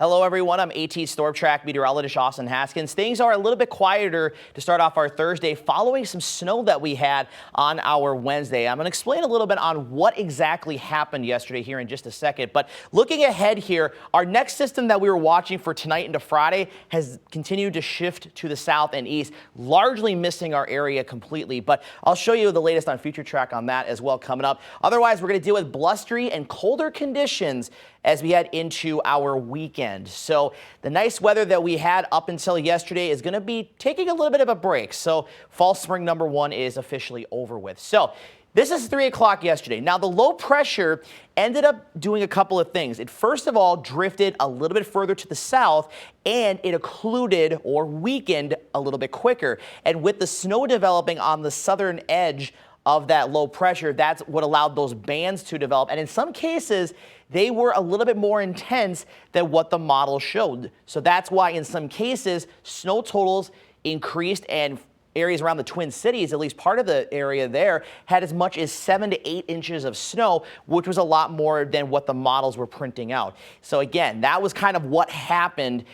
Hello everyone, I'm AT Storm Track meteorologist Austin Haskins. Things are a little bit quieter to start off our Thursday following some snow that we had on our Wednesday. I'm going to explain a little bit on what exactly happened yesterday here in just a second. But looking ahead here, our next system that we were watching for tonight into Friday has continued to shift to the south and east, largely missing our area completely. But I'll show you the latest on Future Track on that as well coming up. Otherwise, we're going to deal with blustery and colder conditions as we head into our weekend. So the nice weather that we had up until yesterday is going to be taking a little bit of a break. So fall spring number one is officially over with. So this is 3 o'clock yesterday. Now the low pressure ended up doing a couple of things. It first of all drifted a little bit further to the south and it occluded or weakened a little bit quicker. And with the snow developing on the southern edge of that low pressure, that's what allowed those bands to develop. And in some cases, they were a little bit more intense than what the model showed. So that's why in some cases, snow totals increased and areas around the Twin Cities, at least part of the area there, had as much as 7 to 8 inches of snow, which was a lot more than what the models were printing out. So again, that was kind of what happened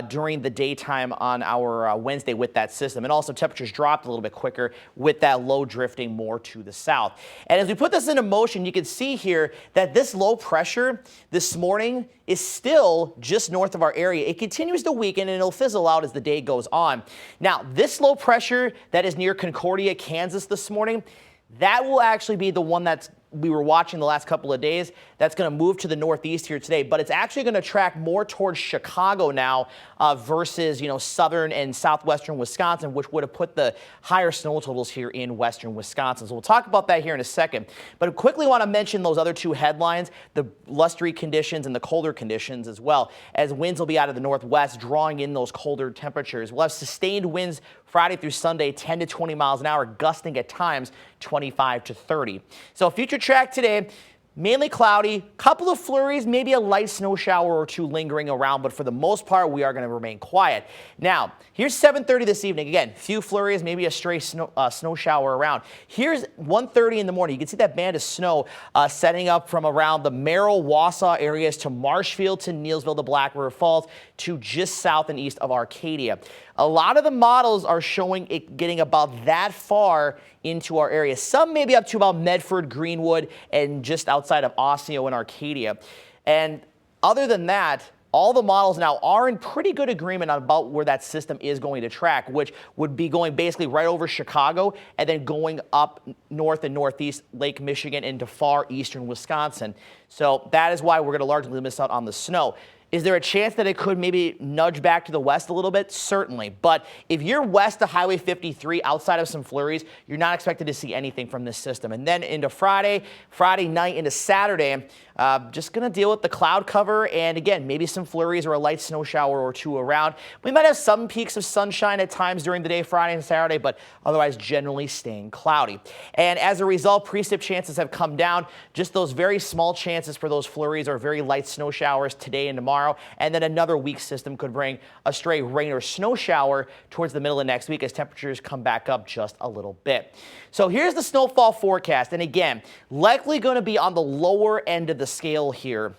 during the daytime on our Wednesday with that system. And also temperatures dropped a little bit quicker with that low drifting more to the south. And as we put this into motion, you can see here that this low pressure this morning is still just north of our area. It continues to weaken and it'll fizzle out as the day goes on. Now, this low pressure that is near Concordia, Kansas this morning, that will actually be the one we were watching the last couple of days. That's going to move to the northeast here today, but it's actually going to track more towards Chicago now versus, southern and southwestern Wisconsin, which would have put the higher snow totals here in western Wisconsin. So we'll talk about that here in a second. But I quickly want to mention those other two headlines, the blustery conditions and the colder conditions as well, as winds will be out of the northwest, drawing in those colder temperatures. We'll have sustained winds Friday through Sunday, 10 to 20 miles an hour, gusting at times 25 to 30. So Future Track today, mainly cloudy, couple of flurries, maybe a light snow shower or two lingering around, but for the most part, we are going to remain quiet. Now, here's 7:30 this evening. Again, few flurries, maybe a stray snow shower around. Here's 1:30 in the morning. You can see that band of snow setting up from around the Merrill, Wausau areas to Marshfield to Neelsville to Black River Falls to just south and east of Arcadia. A lot of the models are showing it getting about that far into our area. Some maybe up to about Medford, Greenwood, and just outside of Osseo and Arcadia. And other than that, all the models now are in pretty good agreement about where that system is going to track, which would be going basically right over Chicago and then going up north and northeast Lake Michigan into far eastern Wisconsin. So that is why we're going to largely miss out on the snow. Is there a chance that it could maybe nudge back to the west a little bit? Certainly. But if you're west of Highway 53, outside of some flurries, you're not expected to see anything from this system. And then into Friday night into Saturday, just going to deal with the cloud cover and, again, maybe some flurries or a light snow shower or two around. We might have some peaks of sunshine at times during the day, Friday and Saturday, but otherwise generally staying cloudy. And as a result, precip chances have come down. Just those very small chances for those flurries or very light snow showers today and tomorrow. And then another weak system could bring a stray rain or snow shower towards the middle of next week as temperatures come back up just a little bit. So here's the snowfall forecast. And again, likely going to be on the lower end of the scale here.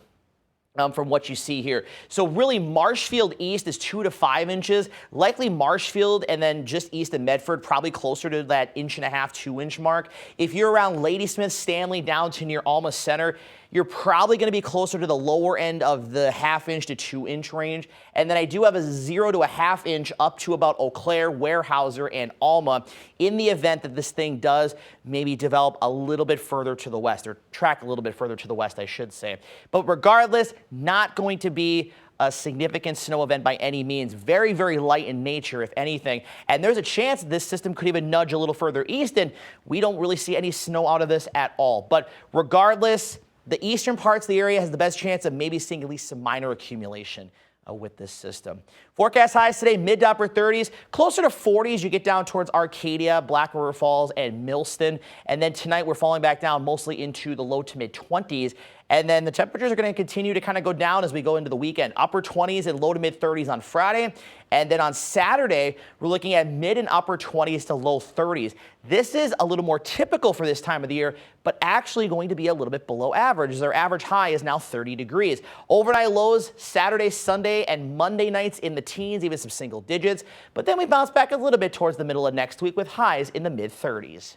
From what you see here. So really Marshfield east is 2 to 5 inches, likely Marshfield and then just east of Medford, probably closer to that 1.5 to 2 inch mark. If you're around Ladysmith, Stanley down to near Alma Center, you're probably going to be closer to the lower end of the 1/2 inch to 2 inch range. And then I do have a 0 to 1/2 inch up to about Eau Claire, Weyerhaeuser, and Alma in the event that this thing does maybe develop a little bit further to the west, or track a little bit further to the west, I should say. But regardless, not going to be a significant snow event by any means. Very, very light in nature, if anything. And there's a chance this system could even nudge a little further east, and we don't really see any snow out of this at all. But regardless, the eastern parts of the area has the best chance of maybe seeing at least some minor accumulation with this system. Forecast highs today, mid to upper 30s, closer to 40s. You get down towards Arcadia, Black River Falls, and Millston. And then tonight we're falling back down mostly into the low to mid 20s And then the temperatures are going to continue to kind of go down as we go into the weekend. Upper 20s and low to mid 30s on Friday. And then on Saturday, we're looking at mid and upper 20s to low 30s. This is a little more typical for this time of the year, but actually going to be a little bit below average, as our average high is now 30 degrees. Overnight lows Saturday, Sunday, and Monday nights in the teens, even some single digits. But then we bounce back a little bit towards the middle of next week with highs in the mid 30s.